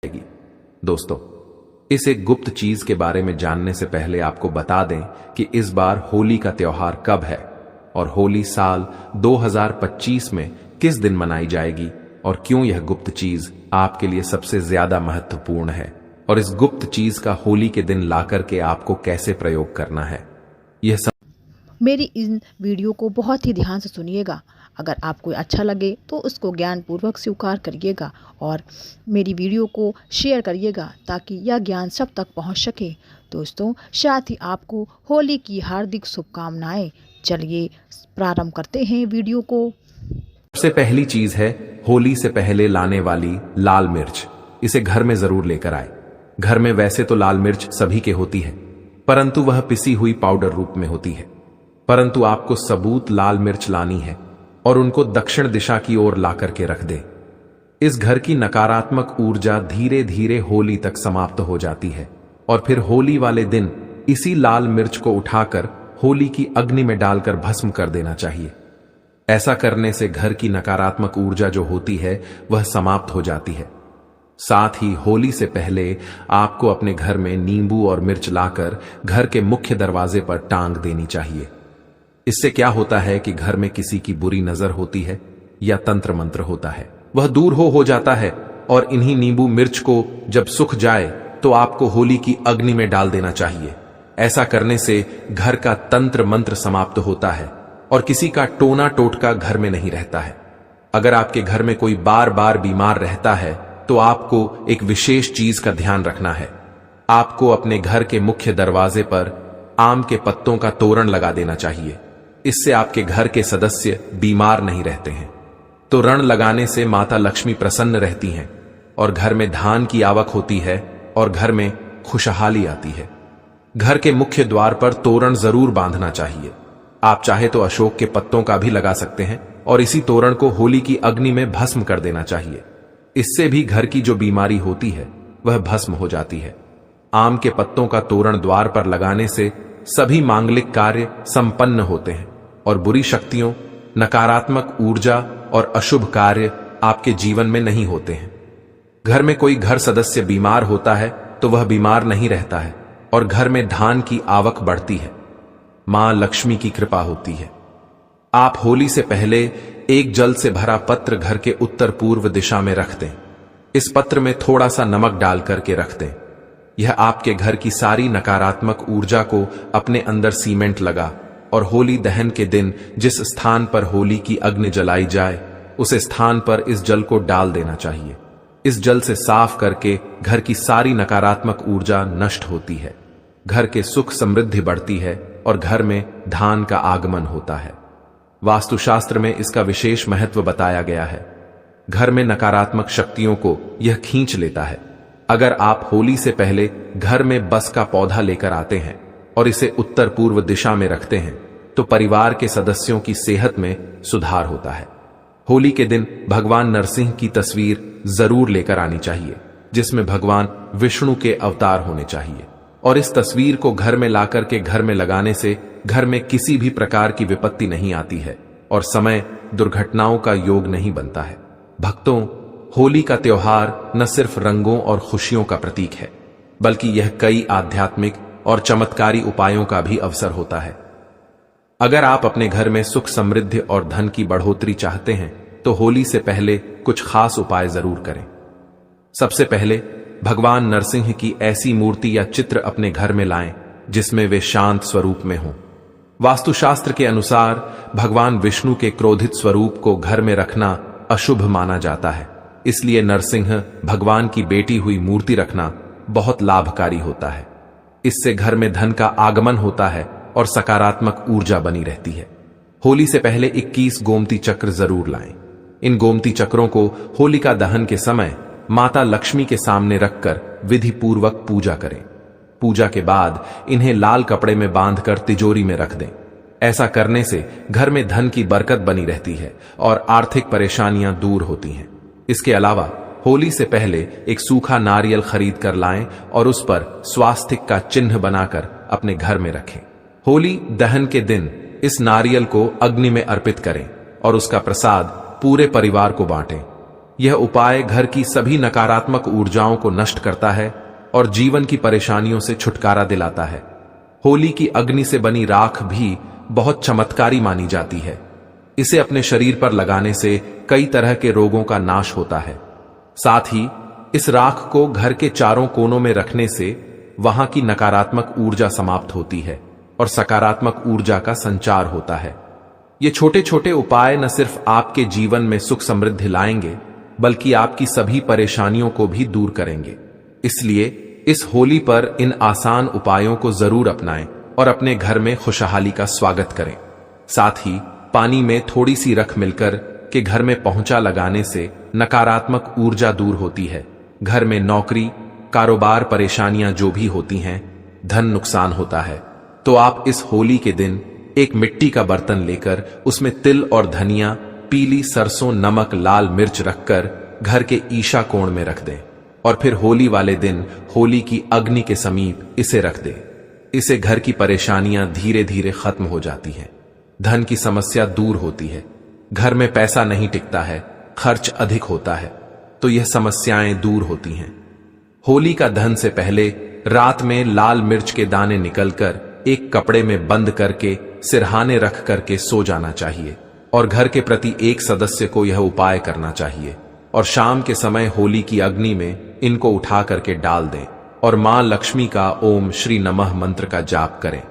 दोस्तों, इस एक गुप्त चीज के बारे में जानने से पहले आपको बता दें कि इस बार होली का त्योहार कब है और होली साल 2025 में किस दिन मनाई जाएगी और क्यों यह गुप्त चीज आपके लिए सबसे ज्यादा महत्वपूर्ण है और इस गुप्त चीज का होली के दिन लाकर के आपको कैसे प्रयोग करना है, यह सब मेरी इन वीडियो को बहुत ही ध्यान से सुनिएगा। अगर आपको अच्छा लगे तो उसको ज्ञानपूर्वक स्वीकार करिएगा और मेरी वीडियो को शेयर करिएगा ताकि यह ज्ञान सब तक पहुंच सके। दोस्तों, साथ ही आपको होली की हार्दिक शुभकामनाएं। चलिए प्रारंभ करते हैं वीडियो को। सबसे पहली चीज है होली से पहले लाने वाली लाल मिर्च। इसे घर में जरूर लेकर आए। घर में वैसे तो लाल मिर्च सभी के होती है, परंतु वह पिसी हुई पाउडर रूप में होती है। परंतु आपको सबूत लाल मिर्च लानी है और उनको दक्षिण दिशा की ओर लाकर के रख दे। इस घर की नकारात्मक ऊर्जा धीरे धीरे होली तक समाप्त हो जाती है और फिर होली वाले दिन इसी लाल मिर्च को उठाकर होली की अग्नि में डालकर भस्म कर देना चाहिए। ऐसा करने से घर की नकारात्मक ऊर्जा जो होती है वह समाप्त हो जाती है। साथ ही होली से पहले आपको अपने घर में नींबू और मिर्च लाकर घर के मुख्य दरवाजे पर टांग देनी चाहिए। इससे क्या होता है कि घर में किसी की बुरी नजर होती है या तंत्र मंत्र होता है, वह दूर हो जाता है। और इन्हीं नींबू मिर्च को जब सूख जाए तो आपको होली की अग्नि में डाल देना चाहिए। ऐसा करने से घर का तंत्र मंत्र समाप्त होता है और किसी का टोना टोटका घर में नहीं रहता है। अगर आपके घर में कोई बार बार बीमार रहता है तो आपको एक विशेष चीज का ध्यान रखना है। आपको अपने घर के मुख्य दरवाजे पर आम के पत्तों का तोरण लगा देना चाहिए। इससे आपके घर के सदस्य बीमार नहीं रहते हैं। तोरण लगाने से माता लक्ष्मी प्रसन्न रहती हैं और घर में धान की आवक होती है और घर में खुशहाली आती है। घर के मुख्य द्वार पर तोरण जरूर बांधना चाहिए। आप चाहे तो अशोक के पत्तों का भी लगा सकते हैं और इसी तोरण को होली की अग्नि में भस्म कर देना चाहिए। इससे भी घर की जो बीमारी होती है वह भस्म हो जाती है। आम के पत्तों का तोरण द्वार पर लगाने से सभी मांगलिक कार्य संपन्न होते हैं और बुरी शक्तियों, नकारात्मक ऊर्जा और अशुभ कार्य आपके जीवन में नहीं होते हैं। घर में कोई घर सदस्य बीमार होता है तो वह बीमार नहीं रहता है और घर में धान की आवक बढ़ती है। मां लक्ष्मी की कृपा होती है। आप होली से पहले एक जल से भरा पत्र घर के उत्तर पूर्व दिशा में रख दें। इस पत्र में थोड़ा सा नमक डाल करके रख दें। यह आपके घर की सारी नकारात्मक ऊर्जा को अपने अंदर सीमेंट लगा और होली दहन के दिन जिस स्थान पर होली की अग्नि जलाई जाए उस स्थान पर इस जल को डाल देना चाहिए। इस जल से साफ करके घर की सारी नकारात्मक ऊर्जा नष्ट होती है। घर के सुख समृद्धि बढ़ती है और घर में धान का आगमन होता है। वास्तुशास्त्र में इसका विशेष महत्व बताया गया है। घर में नकारात्मक शक्तियों को यह खींच लेता है। अगर आप होली से पहले घर में बस का पौधा लेकर आते हैं और इसे उत्तर पूर्व दिशा में रखते हैं तो परिवार के सदस्यों की सेहत में सुधार होता है। होली के दिन भगवान नरसिंह की तस्वीर जरूर लेकर आनी चाहिए, जिसमें भगवान विष्णु के अवतार होने चाहिए। और इस तस्वीर को घर में लाकर के घर में लगाने से घर में किसी भी प्रकार की विपत्ति नहीं आती है और समय दुर्घटनाओं का योग नहीं बनता है। भक्तों, होली का त्योहार न सिर्फ रंगों और खुशियों का प्रतीक है, बल्कि यह कई आध्यात्मिक और चमत्कारी उपायों का भी अवसर होता है। अगर आप अपने घर में सुख समृद्धि और धन की बढ़ोतरी चाहते हैं तो होली से पहले कुछ खास उपाय जरूर करें। सबसे पहले भगवान नरसिंह की ऐसी मूर्ति या चित्र अपने घर में लाएं जिसमें वे शांत स्वरूप में हों। वास्तुशास्त्र के अनुसार भगवान विष्णु के क्रोधित स्वरूप को घर में रखना अशुभ माना जाता है। इसलिए नरसिंह भगवान की बेटी हुई मूर्ति रखना बहुत लाभकारी होता है। इससे घर में धन का आगमन होता है और सकारात्मक ऊर्जा बनी रहती है। होली से पहले 21 गोमती चक्र जरूर लाएं। इन गोमती चक्रों को होलिका दहन के समय माता लक्ष्मी के सामने रखकर विधि पूर्वक पूजा करें। पूजा के बाद इन्हें लाल कपड़े में बांधकर तिजोरी में रख दें। ऐसा करने से घर में धन की बरकत बनी रहती है और आर्थिक परेशानियां दूर होती हैं। इसके अलावा होली से पहले एक सूखा नारियल खरीद कर लाएं और उस पर स्वास्तिक का चिन्ह बनाकर अपने घर में रखें। होली दहन के दिन इस नारियल को अग्नि में अर्पित करें और उसका प्रसाद पूरे परिवार को बांटें। यह उपाय घर की सभी नकारात्मक ऊर्जाओं को नष्ट करता है और जीवन की परेशानियों से छुटकारा दिलाता है। होली की अग्नि से बनी राख भी बहुत चमत्कारी मानी जाती है। इसे अपने शरीर पर लगाने से कई तरह के रोगों का नाश होता है। साथ ही इस राख को घर के चारों कोनों में रखने से वहां की नकारात्मक ऊर्जा समाप्त होती है और सकारात्मक ऊर्जा का संचार होता है। ये छोटे छोटे उपाय न सिर्फ आपके जीवन में सुख समृद्धि लाएंगे, बल्कि आपकी सभी परेशानियों को भी दूर करेंगे। इसलिए इस होली पर इन आसान उपायों को जरूर अपनाएं और अपने घर में खुशहाली का स्वागत करें। साथ ही पानी में थोड़ी सी रख मिलकर के घर में पोंछा लगाने से नकारात्मक ऊर्जा दूर होती है। घर में नौकरी, कारोबार परेशानियां जो भी होती हैं, धन नुकसान होता है, तो आप इस होली के दिन एक मिट्टी का बर्तन लेकर उसमें तिल और धनिया, पीली सरसों, नमक, लाल मिर्च रखकर घर के ईशा कोण में रख दें और फिर होली वाले दिन होली की अग्नि के समीप इसे रख दें। इससे घर की परेशानियां धीरे धीरे खत्म हो जाती हैं, धन की समस्या दूर होती है। घर में पैसा नहीं टिकता है, खर्च अधिक होता है, तो यह समस्याएं दूर होती हैं। होली का दहन से पहले रात में लाल मिर्च के दाने निकलकर एक कपड़े में बंद करके सिरहाने रख करके सो जाना चाहिए और घर के प्रति एक सदस्य को यह उपाय करना चाहिए और शाम के समय होली की अग्नि में इनको उठा करके डाल दें और मां लक्ष्मी का ओम श्री नमः मंत्र का जाप करें।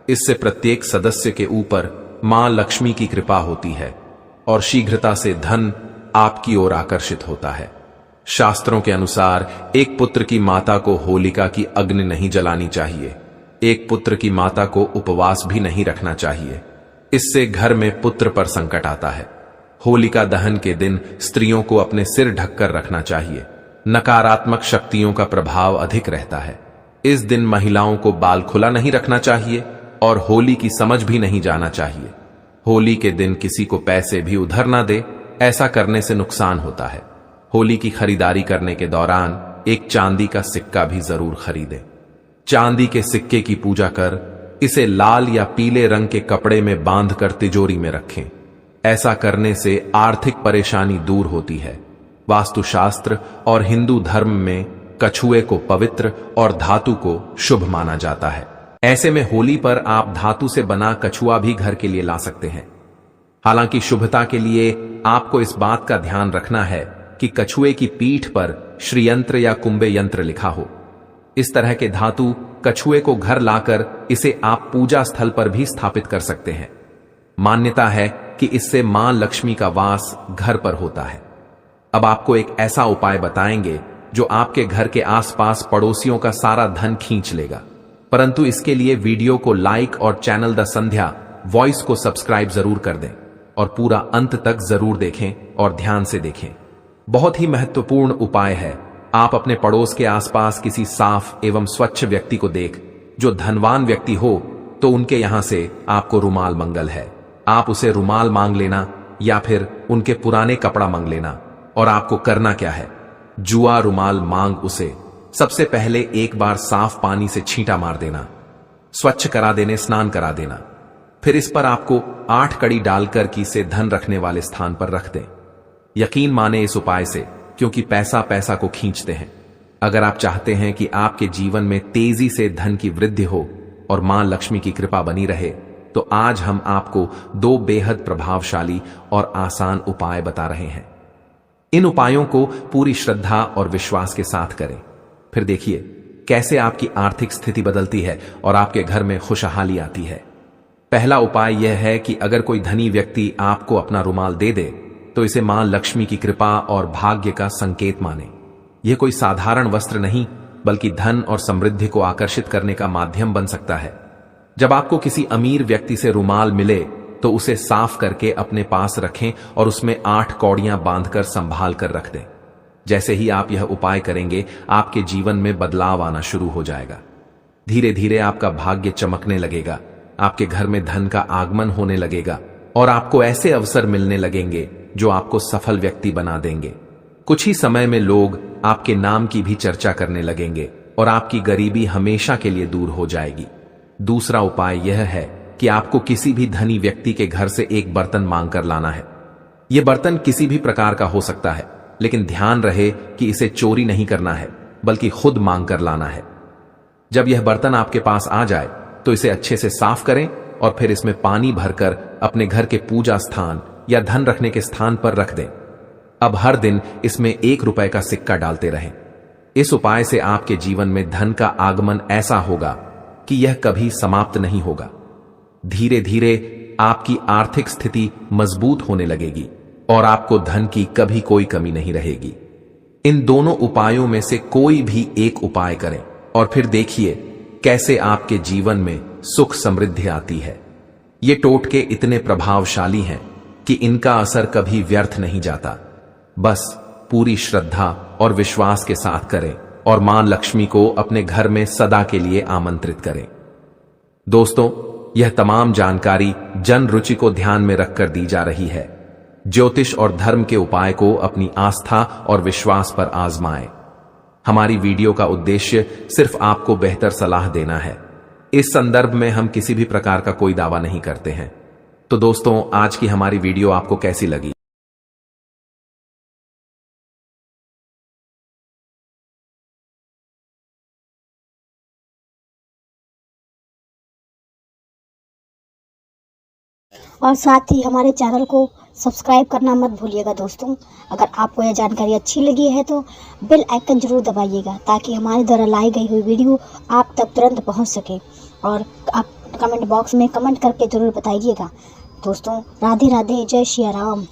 इससे प्रत्येक सदस्य के ऊपर मां लक्ष्मी की कृपा होती है और शीघ्रता से धन आपकी ओर आकर्षित होता है। शास्त्रों के अनुसार एक पुत्र की माता को होलिका की अग्नि नहीं जलानी चाहिए, एक पुत्र की माता को उपवास भी नहीं रखना चाहिए। इससे घर में पुत्र पर संकट आता है। होलिका दहन के दिन स्त्रियों को अपने सिर ढककर रखना चाहिए, नकारात्मक शक्तियों का प्रभाव अधिक रहता है। इस दिन महिलाओं को बाल खुला नहीं रखना चाहिए और होली की समझ भी नहीं जाना चाहिए। होली के दिन किसी को पैसे भी उधार ना दे, ऐसा करने से नुकसान होता है। होली की खरीदारी करने के दौरान एक चांदी का सिक्का भी जरूर खरीदें। चांदी के सिक्के की पूजा कर इसे लाल या पीले रंग के कपड़े में बांधकर तिजोरी में रखें। ऐसा करने से आर्थिक परेशानी दूर होती है। वास्तुशास्त्र और हिंदू धर्म में कछुए को पवित्र और धातु को शुभ माना जाता है। ऐसे में होली पर आप धातु से बना कछुआ भी घर के लिए ला सकते हैं। हालांकि शुभता के लिए आपको इस बात का ध्यान रखना है कि कछुए की पीठ पर श्रीयंत्र या कुंभे यंत्र लिखा हो। इस तरह के धातु कछुए को घर लाकर इसे आप पूजा स्थल पर भी स्थापित कर सकते हैं। मान्यता है कि इससे मां लक्ष्मी का वास घर पर होता है। अब आपको एक ऐसा उपाय बताएंगे जो आपके घर के आसपास पड़ोसियों का सारा धन खींच लेगा, परंतु इसके लिए वीडियो को लाइक और चैनल द संध्या वॉइस को सब्सक्राइब जरूर कर दें और पूरा अंत तक जरूर देखें और ध्यान से देखें। बहुत ही महत्वपूर्ण उपाय है। आप अपने पड़ोस के आसपास किसी साफ एवं स्वच्छ व्यक्ति को देख जो धनवान व्यक्ति हो तो उनके यहां से आपको रुमाल मंगल है। आप उसे रुमाल मांग लेना या फिर उनके पुराने कपड़ा मांग लेना। और आपको करना क्या है, जुआ रुमाल मांग उसे सबसे पहले एक बार साफ पानी से छींटा मार देना, स्वच्छ करा देने, स्नान करा देना। फिर इस पर आपको 8 कड़ी डालकर की से धन रखने वाले स्थान पर रख दें। यकीन माने इस उपाय से, क्योंकि पैसा पैसा को खींचते हैं। अगर आप चाहते हैं कि आपके जीवन में तेजी से धन की वृद्धि हो और मां लक्ष्मी की कृपा बनी रहे, तो आज हम आपको 2 बेहद प्रभावशाली और आसान उपाय बता रहे हैं। इन उपायों को पूरी श्रद्धा और विश्वास के साथ करें, फिर देखिए कैसे आपकी आर्थिक स्थिति बदलती है और आपके घर में खुशहाली आती है। पहला उपाय यह है कि अगर कोई धनी व्यक्ति आपको अपना रुमाल दे दे तो इसे मां लक्ष्मी की कृपा और भाग्य का संकेत माने। यह कोई साधारण वस्त्र नहीं, बल्कि धन और समृद्धि को आकर्षित करने का माध्यम बन सकता है। जब आपको किसी अमीर व्यक्ति से रुमाल मिले तो उसे साफ करके अपने पास रखें और उसमें 8 कौड़ियां बांधकर संभाल कर रख दें। जैसे ही आप यह उपाय करेंगे, आपके जीवन में बदलाव आना शुरू हो जाएगा। धीरे धीरे आपका भाग्य चमकने लगेगा, आपके घर में धन का आगमन होने लगेगा और आपको ऐसे अवसर मिलने लगेंगे जो आपको सफल व्यक्ति बना देंगे। कुछ ही समय में लोग आपके नाम की भी चर्चा करने लगेंगे और आपकी गरीबी हमेशा के लिए दूर हो जाएगी। दूसरा उपाय यह है कि आपको किसी भी धनी व्यक्ति के घर से एक बर्तन मांगकर लाना है। यह बर्तन किसी भी प्रकार का हो सकता है, लेकिन ध्यान रहे कि इसे चोरी नहीं करना है, बल्कि खुद मांग कर लाना है। जब यह बर्तन आपके पास आ जाए तो इसे अच्छे से साफ करें और फिर इसमें पानी भरकर अपने घर के पूजा स्थान या धन रखने के स्थान पर रख दें। अब हर दिन इसमें 1 रुपए का सिक्का डालते रहें। इस उपाय से आपके जीवन में धन का आगमन ऐसा होगा कि यह कभी समाप्त नहीं होगा। धीरे धीरे आपकी आर्थिक स्थिति मजबूत होने लगेगी और आपको धन की कभी कोई कमी नहीं रहेगी। इन दोनों उपायों में से कोई भी एक उपाय करें और फिर देखिए कैसे आपके जीवन में सुख समृद्धि आती है। ये टोटके इतने प्रभावशाली हैं कि इनका असर कभी व्यर्थ नहीं जाता। बस पूरी श्रद्धा और विश्वास के साथ करें और मां लक्ष्मी को अपने घर में सदा के लिए आमंत्रित करें। दोस्तों, यह तमाम जानकारी जन रुचि को ध्यान में रखकर दी जा रही है। ज्योतिष और धर्म के उपाय को अपनी आस्था और विश्वास पर आजमाएं। हमारी वीडियो का उद्देश्य सिर्फ आपको बेहतर सलाह देना है। इस संदर्भ में हम किसी भी प्रकार का कोई दावा नहीं करते हैं। तो दोस्तों, आज की हमारी वीडियो आपको कैसी लगी? और साथ ही हमारे चैनल को सब्सक्राइब करना मत भूलिएगा दोस्तों। अगर आपको यह जानकारी अच्छी लगी है तो बेल आइकन जरूर दबाइएगा ताकि हमारे द्वारा लाई गई हुई वीडियो आप तक तुरंत पहुंच सके। और आप कमेंट बॉक्स में कमेंट करके ज़रूर बताइएगा। दोस्तों, राधे राधे, जय श्री राम।